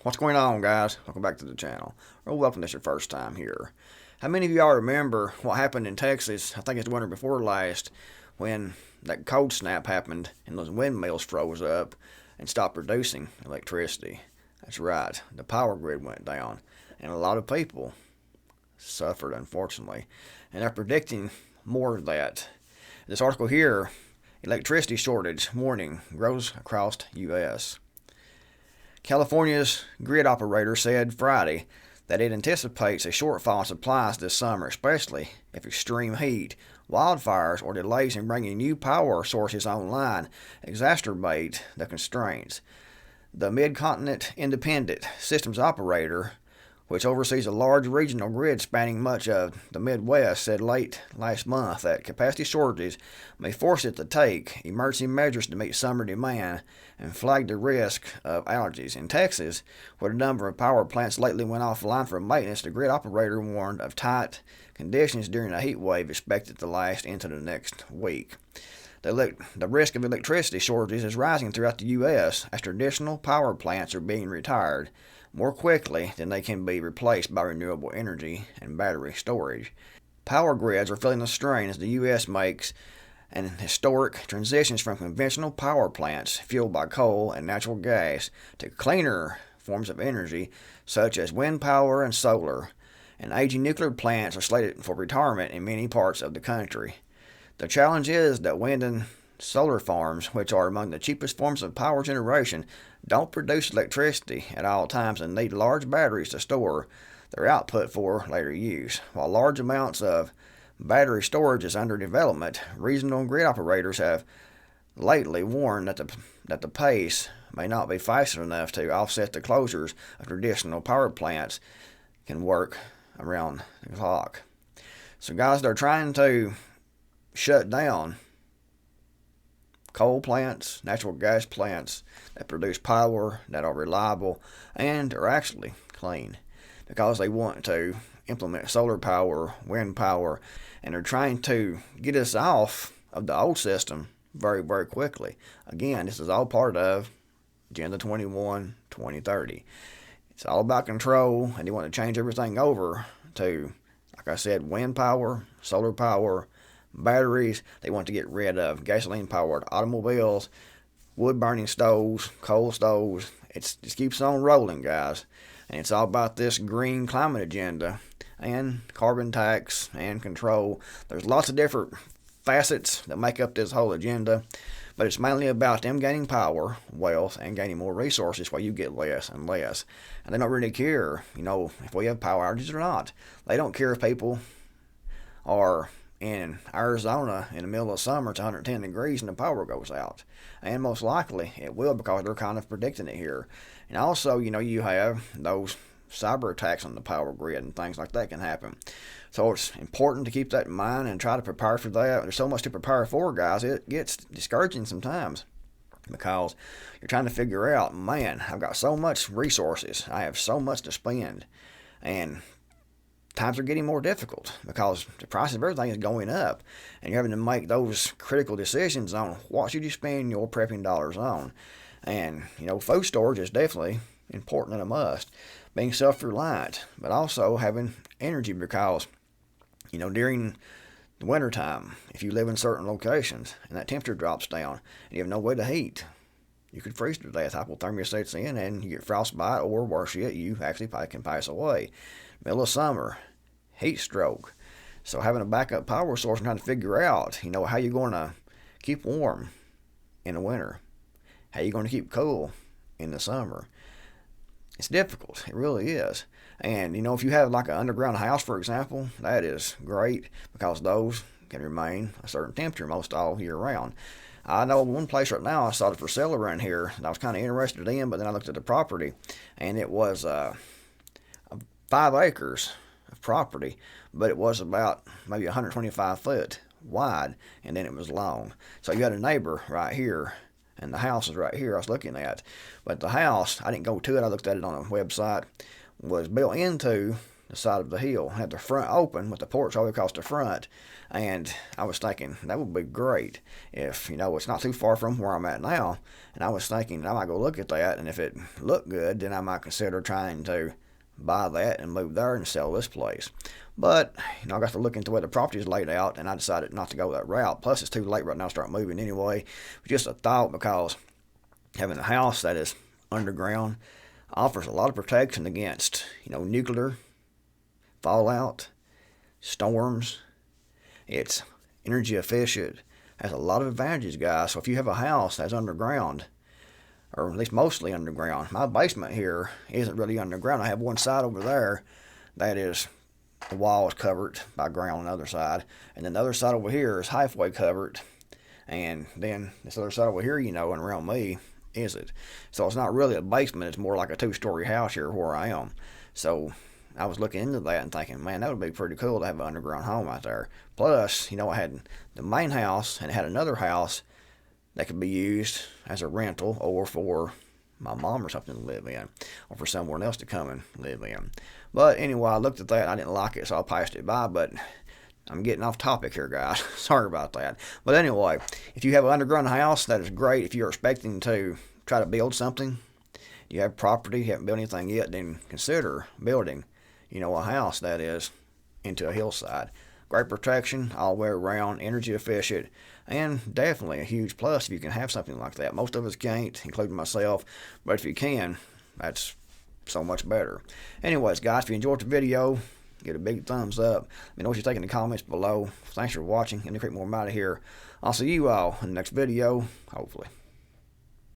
What's going on, guys? Welcome back to the channel. Or welcome if it's your first time here. How many of y'all remember what happened in Texas, I think it's the winter before last, when that cold snap happened and those windmills froze up and stopped producing electricity? That's right, the power grid went down, and a lot of people suffered, unfortunately. And they're predicting more of that. This article here, electricity shortage warning grows across U.S. California's grid operator said Friday that it anticipates a shortfall in supplies this summer, especially if extreme heat, wildfires, or delays in bringing new power sources online exacerbate the constraints. The Mid-Continent Independent Systems Operator, which oversees a large regional grid spanning much of the Midwest, said late last month that capacity shortages may force it to take emergency measures to meet summer demand and flagged the risk of outages. In Texas, where a number of power plants lately went offline for maintenance, the grid operator warned of tight conditions during a heat wave expected to last into the next week. The risk of electricity shortages is rising throughout the U.S. as traditional power plants are being retired more quickly than they can be replaced by renewable energy and battery storage. Power grids are feeling the strain as the U.S. makes an historic transitions from conventional power plants fueled by coal and natural gas to cleaner forms of energy such as wind power and solar, and aging nuclear plants are slated for retirement in many parts of the country. The challenge is that wind and solar farms, which are among the cheapest forms of power generation, don't produce electricity at all times and need large batteries to store their output for later use. While large amounts of battery storage is under development, regional grid operators have lately warned that the pace may not be fast enough to offset the closures of traditional power plants can work around the clock. So guys, they're trying to shut down coal plants, natural gas plants that produce power that are reliable and are actually clean, because they want to implement solar power, wind power, and they're trying to get us off of the old system very, very quickly. Again, this is all part of Agenda 21 2030. It's all about control, and they want to change everything over to, like I said, wind power, solar power, batteries. They want to get rid of gasoline-powered automobiles, wood-burning stoves, coal stoves. It just keeps on rolling, guys. And it's all about this green climate agenda and carbon tax and control. There's lots of different facets that make up this whole agenda, but it's mainly about them gaining power, wealth, and gaining more resources while you get less and less. And they don't really care, if we have power outages or not. They don't care if people are in Arizona in the middle of summer, it's 110 degrees and the power goes out. And most likely it will, because they're kind of predicting it here. And also, you have those cyber attacks on the power grid and things like that can happen. So it's important to keep that in mind and try to prepare for that. There's so much to prepare for, guys. It gets discouraging sometimes, because you're trying to figure out, man, I've got so much resources. I have so much to spend. And times are getting more difficult because the price of everything is going up, and you're having to make those critical decisions on what should you spend your prepping dollars on. And food storage is definitely important and a must. Being self-reliant, but also having energy, because during the wintertime, if you live in certain locations and that temperature drops down and you have no way to heat, you could freeze to death. Hypothermia sets in and you get frostbite, or worse yet, you actually can pass away. Middle of summer, heat stroke. So having a backup power source and trying to figure out, how you're going to keep warm in the winter, how you're going to keep cool in the summer. It's difficult. It really is. And, if you have like an underground house, for example, that is great, because those can remain a certain temperature most all year round. I know one place right now I saw it for sale around here that I was kind of interested in, but then I looked at the property, and it was 5 acres of property, but it was about maybe 125 foot wide, and then it was long. So you had a neighbor right here, and the house is right here I was looking at. But the house, I didn't go to it, I looked at it on a website, was built into the side of the hill, had the front open with the porch all the way across the front. And I was thinking that would be great if, it's not too far from where I'm at now. And I was thinking I might go look at that, and if it looked good, then I might consider trying to buy that and move there and sell this place. But, I got to look into the way the property is laid out, and I decided not to go that route. Plus, it's too late right now to start moving anyway. Just a thought, because having a house that is underground offers a lot of protection against, nuclear fallout, storms. It's energy efficient, has a lot of advantages, guys. So if you have a house that's underground, or at least mostly underground, my basement here isn't really underground. I have one side over there that is, the wall is covered by ground on the other side, and then the other side over here is halfway covered, and then this other side over here, and around me isn't. So it's not really a basement, it's more like a 2-story house here where I am. So I was looking into that and thinking, man, that would be pretty cool to have an underground home out there. Plus, I had the main house and had another house that could be used as a rental or for my mom or something to live in, or for someone else to come and live in. But anyway, I looked at that and I didn't like it, so I passed it by. But I'm getting off topic here, guys. Sorry about that. But anyway, if you have an underground house, that is great. If you're expecting to try to build something, you have property, you haven't built anything yet, then consider building, a house that is into a hillside. Great protection all the way around, energy efficient, and definitely a huge plus if you can have something like that. Most of us can't, including myself, but if you can, that's so much better. Anyways, guys, if you enjoyed the video, give it a big thumbs up. Let me know what you think in the comments below. Thanks for watching, and to create more out of here. I'll see you all in the next video, hopefully.